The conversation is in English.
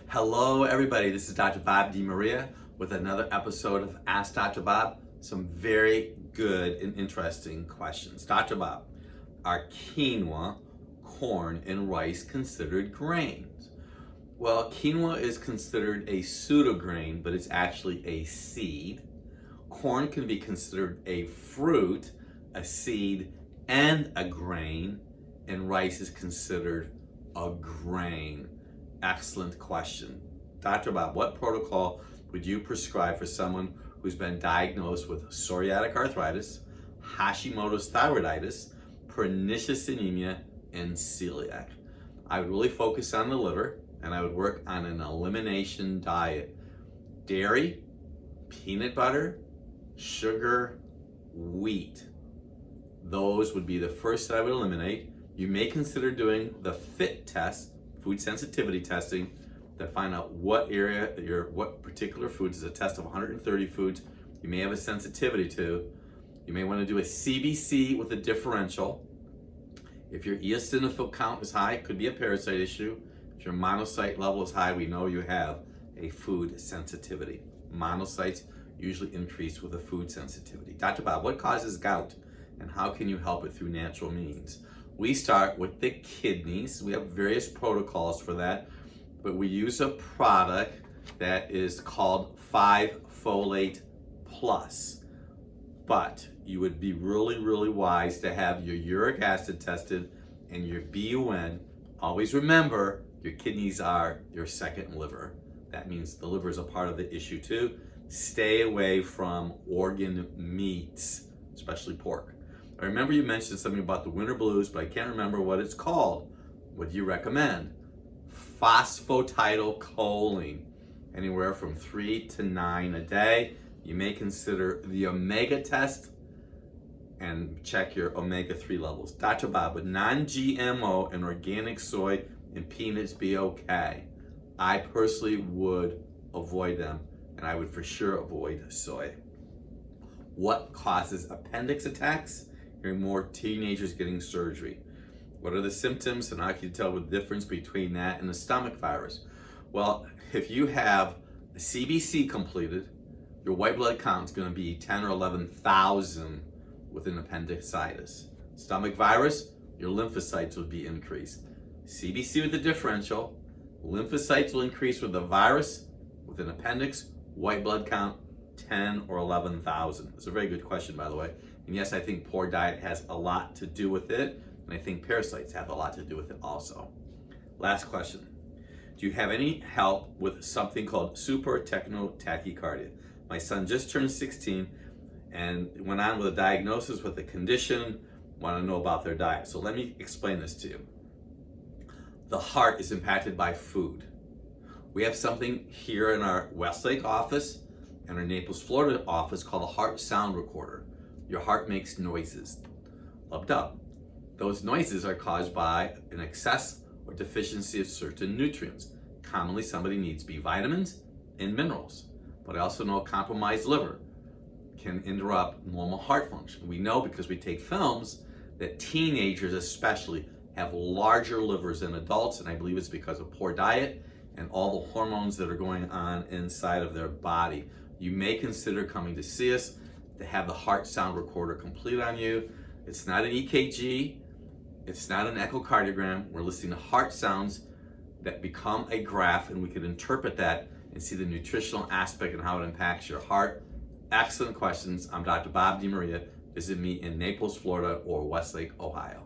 Hello everybody, this is Dr. Bob DiMaria with another episode of Ask Dr. Bob. Some very good and interesting questions. Dr. Bob, are quinoa, corn, and rice considered grains? Well, quinoa is considered a pseudo-grain, but it's actually a seed. Corn can be considered a fruit, a seed, and a grain, and rice is considered a grain. Excellent question. Dr. Bob, what protocol would you prescribe for someone who's been diagnosed with psoriatic arthritis, Hashimoto's thyroiditis, pernicious anemia, and celiac? I would really focus on the liver, and I would work on an elimination diet. Dairy, peanut butter, sugar, wheat. Those would be the first that I would eliminate. You may consider doing the FIT test, food sensitivity testing, to find out what particular foods. Is a test of 130 foods you may have a sensitivity to. You may want to do a CBC with a differential. If your eosinophil count is high, it could be a parasite issue. If your monocyte level is high, we know you have a food sensitivity. Monocytes usually increase with a food sensitivity. Dr. Bob, what causes gout and how can you help it through natural means? We start with the kidneys. We have various protocols for that, but we use a product that is called Folate-5 Plus. But you would be really wise to have your uric acid tested and your BUN. Always remember, your kidneys are your second liver. That means the liver is a part of the issue too. Stay away from organ meats, especially pork. I remember you mentioned something about the winter blues, but I can't remember what it's called. What do you recommend? Phosphatidylcholine, anywhere from 3 to 9 a day. You may consider the omega test and check your omega-3 levels. Dr. Bob, would non-GMO and organic soy and peanuts be okay? I personally would avoid them, and I would for sure avoid soy. What causes appendix attacks? Hearing more teenagers getting surgery. What are the symptoms and how can you tell the difference between that and the stomach virus? Well, if you have a CBC completed, your white blood count is going to be 10 or 11,000 with an appendicitis. Stomach virus, your lymphocytes will be increased. CBC with the differential, lymphocytes will increase with the virus, with an appendix, white blood count, 10 or 11,000. It's a very good question, by the way. And yes, I think poor diet has a lot to do with it. And I think parasites have a lot to do with it also. Last question. Do you have any help with something called Techno Tachycardia? My son just turned 16 and went on with a diagnosis with the condition. Want to know about their diet. So let me explain this to you. The heart is impacted by food. We have something here in our Westlake office and our Naples, Florida office called a heart sound recorder. Your heart makes noises, dub. Those noises are caused by an excess or deficiency of certain nutrients. Commonly, somebody needs B vitamins and minerals. But I also know a compromised liver can interrupt normal heart function. We know because we take films that teenagers especially have larger livers than adults, and I believe it's because of poor diet and all the hormones that are going on inside of their body. You may consider coming to see us to have the heart sound recorder complete on you. It's not an EKG, it's not an echocardiogram. We're listening to heart sounds that become a graph, and we can interpret that and see the nutritional aspect and how it impacts your heart. Excellent questions. I'm Dr. Bob DiMaria. Visit me in Naples, Florida or Westlake, Ohio.